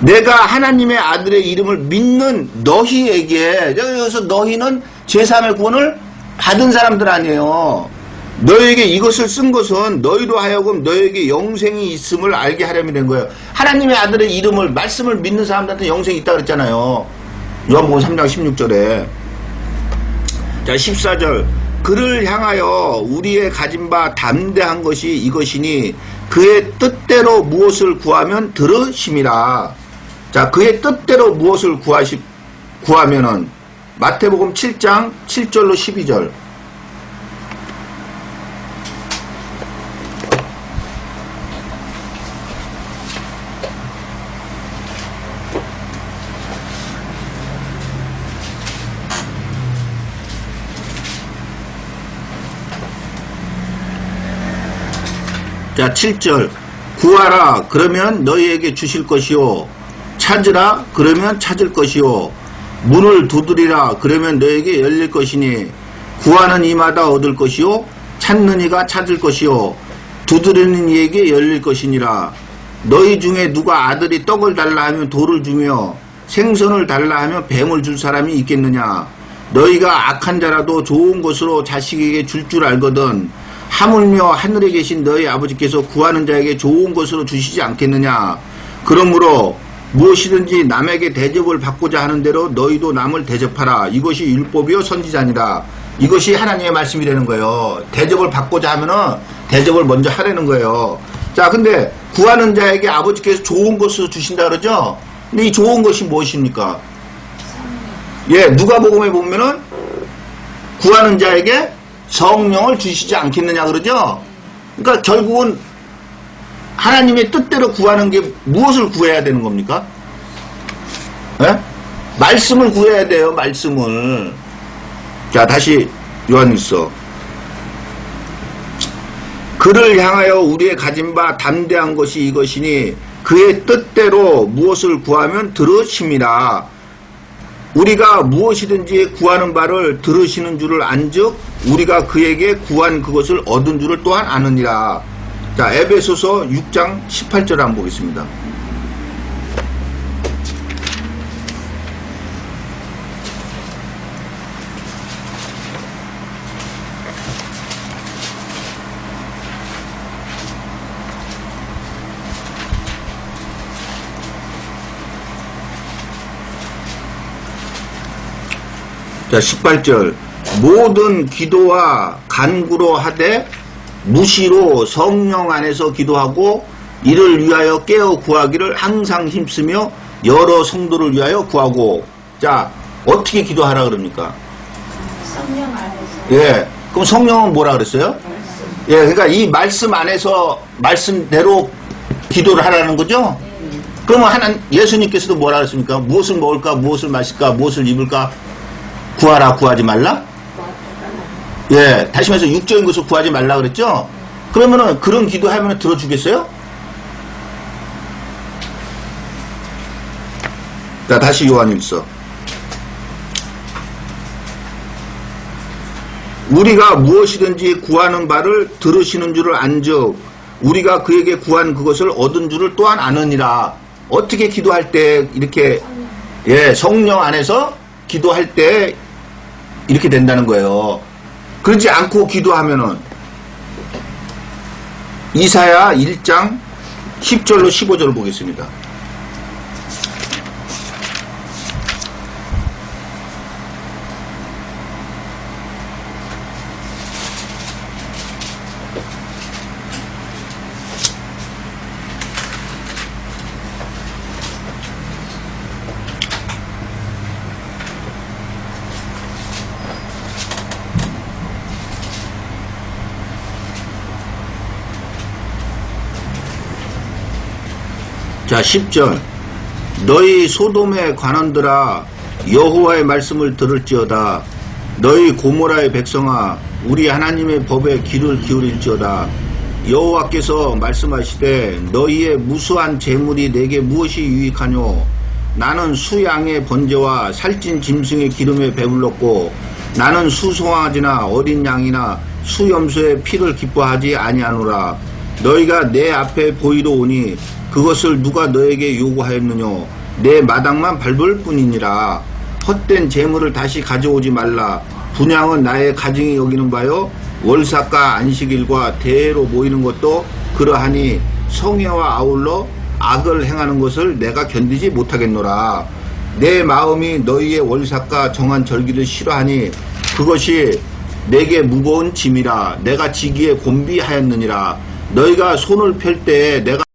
내가 하나님의 아들의 이름을 믿는 너희에게, 여기서 너희는 죄사함의 구원을 받은 사람들 아니에요. 너에게 이것을 쓴 것은 너희로 하여금 너에게 영생이 있음을 알게 하려면 된 거예요. 하나님의 아들의 이름을, 말씀을 믿는 사람들한테 영생이 있다 그랬잖아요. 요한복음 3장 16절에. 자, 14절. 그를 향하여 우리의 가진 바 담대한 것이 이것이니 그의 뜻대로 무엇을 구하면 들으심이라. 자, 그의 뜻대로 무엇을 구하면은 마태복음 7장 7절로 12절. 자, 7절. 구하라 그러면 너희에게 주실 것이요 찾으라 그러면 찾을 것이요 문을 두드리라 그러면 너희에게 열릴 것이니 구하는 이마다 얻을 것이요 찾는 이가 찾을 것이요 두드리는 이에게 열릴 것이니라. 너희 중에 누가 아들이 떡을 달라 하면 돌을 주며 생선을 달라 하면 뱀을 줄 사람이 있겠느냐. 너희가 악한 자라도 좋은 것으로 자식에게 줄 줄 알거든 하물며 하늘에 계신 너희 아버지께서 구하는 자에게 좋은 것으로 주시지 않겠느냐. 그러므로 무엇이든지 남에게 대접을 받고자 하는 대로 너희도 남을 대접하라. 이것이 율법이요 선지자니라. 이것이 하나님의 말씀이 되는 거예요. 대접을 받고자 하면은 대접을 먼저 하라는 거예요. 자, 근데 구하는 자에게 아버지께서 좋은 것으로 주신다 그러죠. 근데 이 좋은 것이 무엇입니까? 예, 누가복음에 보면은 구하는 자에게 성령을 주시지 않겠느냐 그러죠. 그러니까 결국은 하나님의 뜻대로 구하는 게 무엇을 구해야 되는 겁니까? 예? 말씀을 구해야 돼요. 말씀을. 자, 다시 요한일서. 그를 향하여 우리의 가진 바 담대한 것이 이것이니 그의 뜻대로 무엇을 구하면 들으심이라. 우리가 무엇이든지 구하는 바를 들으시는 줄을 안즉 우리가 그에게 구한 그것을 얻은 줄을 또한 아느니라. 자, 에베소서 6장 18절 한번 보겠습니다. 자, 18절. 모든 기도와 간구로 하되 무시로 성령 안에서 기도하고 이를 위하여 깨어 구하기를 항상 힘쓰며 여러 성도를 위하여 구하고. 자, 어떻게 기도하라 그럽니까? 성령 안에서. 예. 그럼 성령은 뭐라 그랬어요? 예, 그러니까 이 말씀 안에서 말씀대로 기도를 하라는 거죠? 그러면 예수님께서도 뭐라 그랬습니까? 무엇을 먹을까, 무엇을 마실까, 무엇을 입을까 구하라, 구하지 말라? 예, 다시 말해서 육적인 것을 구하지 말라 그랬죠? 그러면은 그런 기도하면 들어주겠어요? 자, 다시 요한일서. 우리가 무엇이든지 구하는 바를 들으시는 줄을 안즉 우리가 그에게 구한 그것을 얻은 줄을 또한 아느니라. 어떻게 기도할 때 이렇게 성령 안에서 기도할 때 이렇게 된다는 거예요. 그러지 않고 기도하면은 이사야 1장 10절로 15절을 보겠습니다. 자, 10절. 너희 소돔의 관원들아 여호와의 말씀을 들을지어다. 너희 고모라의 백성아 우리 하나님의 법에 귀를 기울일지어다. 여호와께서 말씀하시되 너희의 무수한 재물이 내게 무엇이 유익하뇨. 나는 수양의 번제와 살찐 짐승의 기름에 배불렀고 나는 수송아지나 어린 양이나 수염소의 피를 기뻐하지 아니하노라. 너희가 내 앞에 보이러 오니 그것을 누가 너에게 요구하였느냐. 내 마당만 밟을 뿐이니라. 헛된 재물을 다시 가져오지 말라. 분향은 나의 가증이 여기는 바요. 월삭과 안식일과 대회로 모이는 것도 그러하니 성회와 아울러 악을 행하는 것을 내가 견디지 못하겠노라. 내 마음이 너희의 월삭과 정한 절기를 싫어하니 그것이 내게 무거운 짐이라. 내가 지기에 곤비하였느니라. 너희가 손을 펼 때에 내가